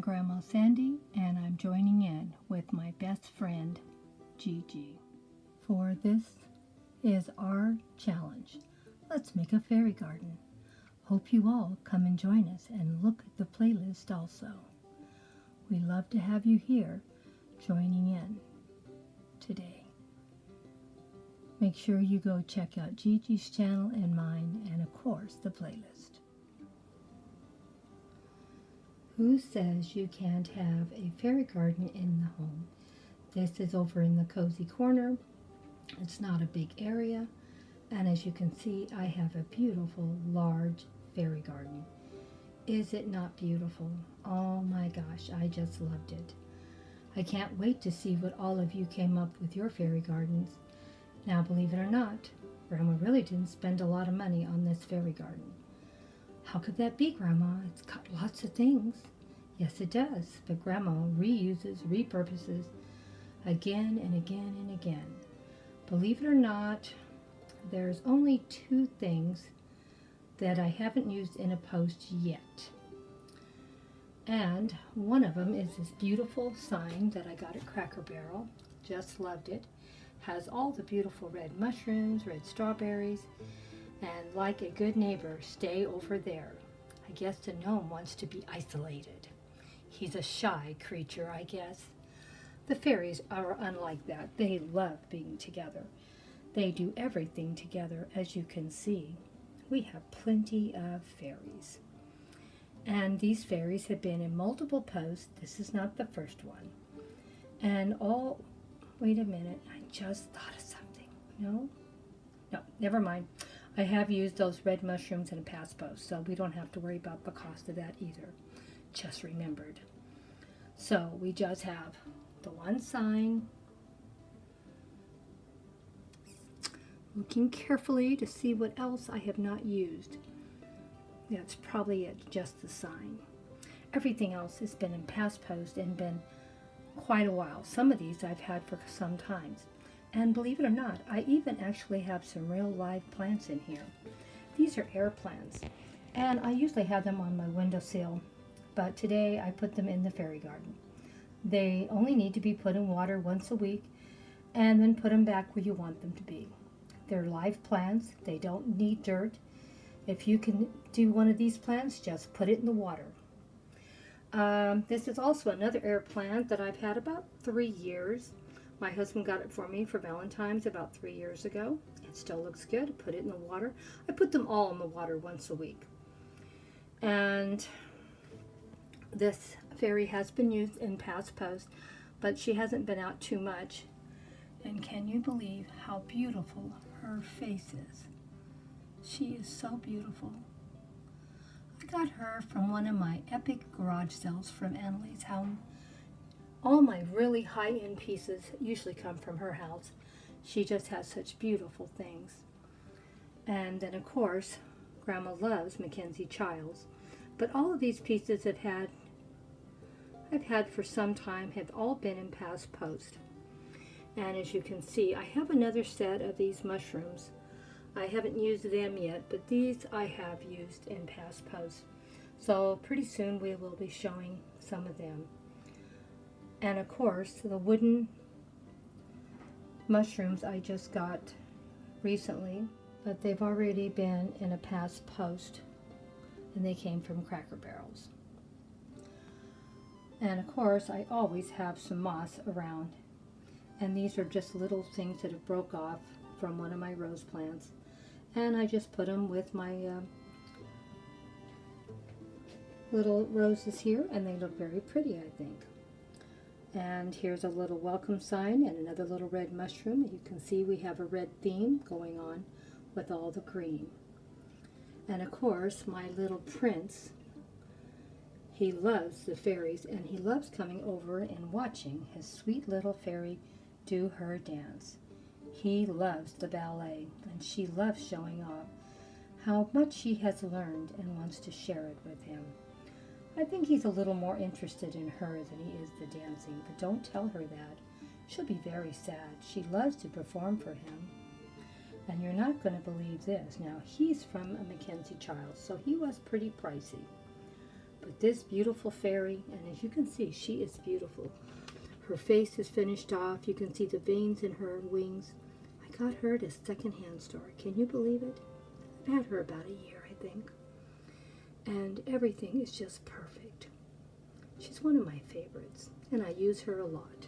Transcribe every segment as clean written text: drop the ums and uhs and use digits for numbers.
Grandma Sandy, and I'm joining in with my best friend, Gigi, for this is our challenge. Let's make a fairy garden. Hope you all come and join us and look at the playlist also. We love to have you here joining in today. Make sure you go check out Gigi's channel and mine, and of course the playlist. Who says you can't have a fairy garden in the home? This is over in the cozy corner. It's not a big area, and as you can see, I have a beautiful large fairy garden. Is it not beautiful? Oh my gosh, I just loved it. I can't wait to see what all of you came up with your fairy gardens. Now, believe it or not, Grandma really didn't spend a lot of money on this fairy garden. How could that be, Grandma? It's got lots of things. Yes, it does, but Grandma reuses, repurposes again and again and again. Believe it or not, there's only 2 things that I haven't used in a post yet. And one of them is this beautiful sign that I got at Cracker Barrel. Just loved it. Has all the beautiful red mushrooms, red strawberries, and like a good neighbor, stay over there. I guess the gnome wants to be isolated. He's a shy creature, I guess. The fairies are unlike that. They love being together. They do everything together, as you can see. We have plenty of fairies. And these fairies have been in multiple posts. This is not the first one. And all, wait a minute, I just thought of something. No, never mind. I have used those red mushrooms in a past post, so we don't have to worry about the cost of that either. Just remembered. So we just have the one sign. Looking carefully to see what else I have not used. That's probably it, just the sign. Everything else has been in past post and been quite a while. Some of these I've had for some times. And believe it or not, I even actually have some real live plants in here. These are air plants. And I usually have them on my windowsill, but today I put them in the fairy garden. They only need to be put in water once a week and then put them back where you want them to be. They're live plants. They don't need dirt. If you can do one of these plants, just put it in the water. This is also another air plant that I've had about 3 years. My husband got it for me for Valentine's about 3 years ago. It still looks good. Put it in the water. I put them all in the water once a week. And this fairy has been used in past posts, but she hasn't been out too much. And can you believe how beautiful her face is? She is so beautiful. I got her from one of my epic garage sales from Annalie's house. All my really high-end pieces usually come from her house. She just has such beautiful things. And then, of course, Grandma loves Mackenzie Childs. But all of these pieces I've had for some time have all been in past post. And as you can see, I have another set of these mushrooms. I haven't used them yet, but these I have used in past posts. So pretty soon we will be showing some of them. And of course, the wooden mushrooms I just got recently, but they've already been in a past post, and they came from Cracker Barrels. And of course, I always have some moss around. And these are just little things that have broke off from one of my rose plants. And I just put them with my little roses here, and they look very pretty, I think. And here's a little welcome sign and another little red mushroom. You can see we have a red theme going on with all the green. And of course, my little prince, he loves the fairies, and he loves coming over and watching his sweet little fairy do her dance. He loves the ballet, and she loves showing off how much she has learned and wants to share it with him. I think he's a little more interested in her than he is the dancing, but don't tell her that. She'll be very sad. She loves to perform for him. And you're not going to believe this. Now, he's from a Mackenzie Childs, so he was pretty pricey. But this beautiful fairy, and as you can see, she is beautiful. Her face is finished off. You can see the veins in her wings. I got her at a secondhand store. Can you believe it? I've had her about a year, I think. And everything is just perfect. She's one of my favorites, and I use her a lot.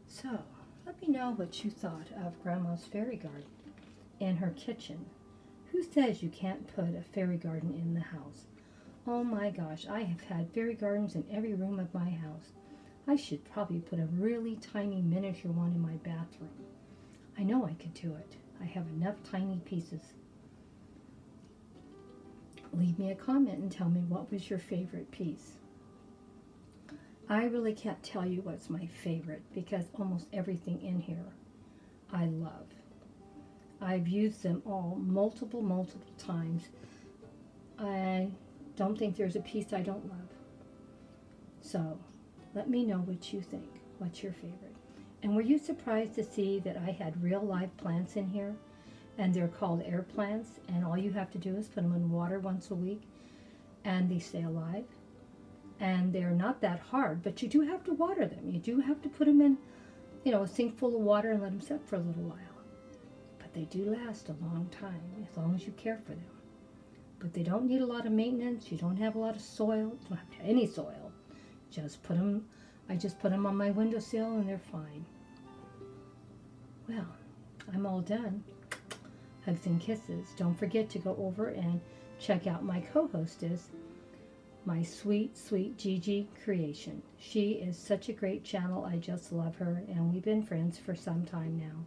So, let me know what you thought of Grandma's fairy garden in her kitchen. Who says you can't put a fairy garden in the house? Oh my gosh, I have had fairy gardens in every room of my house. I should probably put a really tiny miniature one in my bathroom. I know I could do it. I have enough tiny pieces. Leave me a comment and tell me what was your favorite piece. I really can't tell you what's my favorite because almost everything in here I love. I've used them all multiple times. I don't think there's a piece I don't love. So let me know what you think. What's your favorite? And were you surprised to see that I had real live plants in here? And they're called air plants, and all you have to do is put them in water once a week and they stay alive. And they're not that hard, but you do have to water them. You do have to put them in, a sink full of water and let them sit for a little while. But they do last a long time as long as you care for them. But they don't need a lot of maintenance. You don't have a lot of soil. You don't have to have any soil. I just put them on my windowsill and they're fine. Well, I'm all done. Hugs and kisses. Don't forget to go over and check out my co-hostess, my sweet Gigi Creation. She is such a great channel. I just love her, and we've been friends for some time now.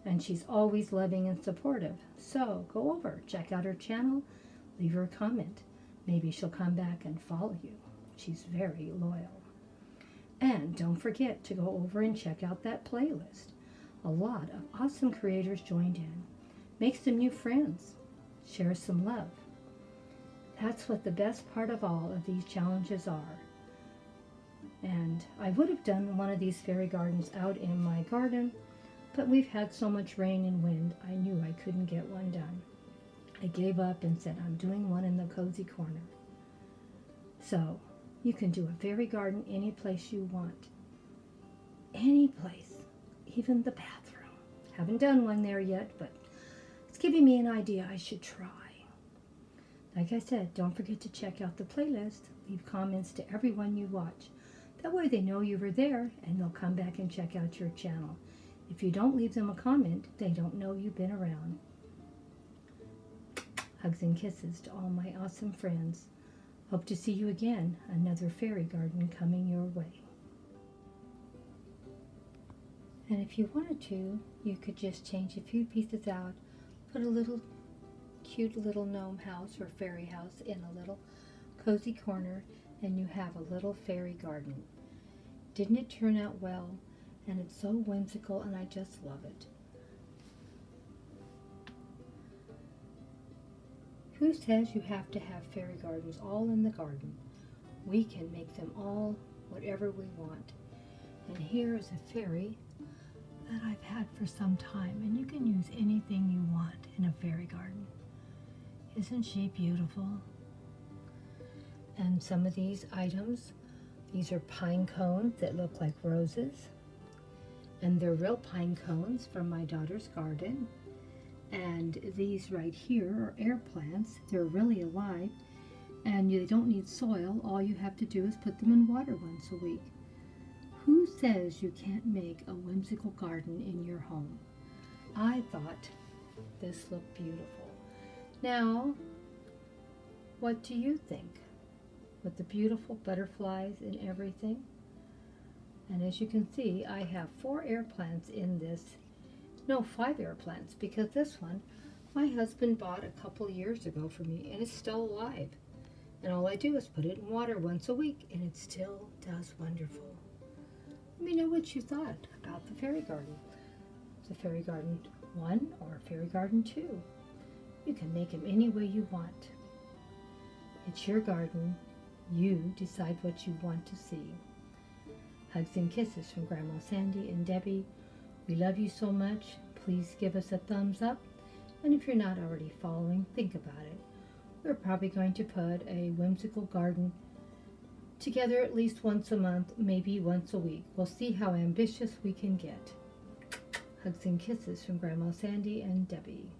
And she's always loving and supportive. So go over, check out her channel, leave her a comment. Maybe she'll come back and follow you. She's very loyal. And don't forget to go over and check out that playlist. A lot of awesome creators joined in. Make some new friends. Share some love. That's what the best part of all of these challenges are. And I would have done one of these fairy gardens out in my garden, but we've had so much rain and wind, I knew I couldn't get one done. I gave up and said, I'm doing one in the cozy corner. So, you can do a fairy garden any place you want. Any place, even the bathroom. Haven't done one there yet, but it's giving me an idea I should try. Like I said, don't forget to check out the playlist. Leave comments to everyone you watch. That way they know you were there and they'll come back and check out your channel. If you don't leave them a comment, they don't know you've been around. Hugs and kisses to all my awesome friends. Hope to see you again. Another fairy garden coming your way. And if you wanted to, you could just change a few pieces out, put a little cute little gnome house or fairy house in a little cozy corner, and you have a little fairy garden. Didn't it turn out well? And it's so whimsical, and I just love it. Who says you have to have fairy gardens all in the garden? We can make them all whatever we want. And here is a fairy that I've had for some time, and you can use anything you want in a fairy garden. Isn't she beautiful? And some of these items, these are pine cones that look like roses. And they're real pine cones from my daughter's garden. And these right here are air plants. They're really alive. And they don't need soil. All you have to do is put them in water once a week. Who says you can't make a whimsical garden in your home? I thought this looked beautiful. Now, what do you think? With the beautiful butterflies and everything? And as you can see, I have 4 air plants in this. No, 5 air plants, because this one, my husband bought a couple years ago for me, and it's still alive. And all I do is put it in water once a week, and it still does wonderful. Let me know what you thought about the fairy garden. The fairy garden 1 or fairy garden 2. You can make them any way you want. It's your garden. You decide what you want to see. Hugs and kisses from Grandma Sandy and Debbie. We love you so much. Please give us a thumbs up. And if you're not already following, think about it. We're probably going to put a whimsical garden together at least once a month, maybe once a week. We'll see how ambitious we can get. Hugs and kisses from Grandma Sandy and Debbie.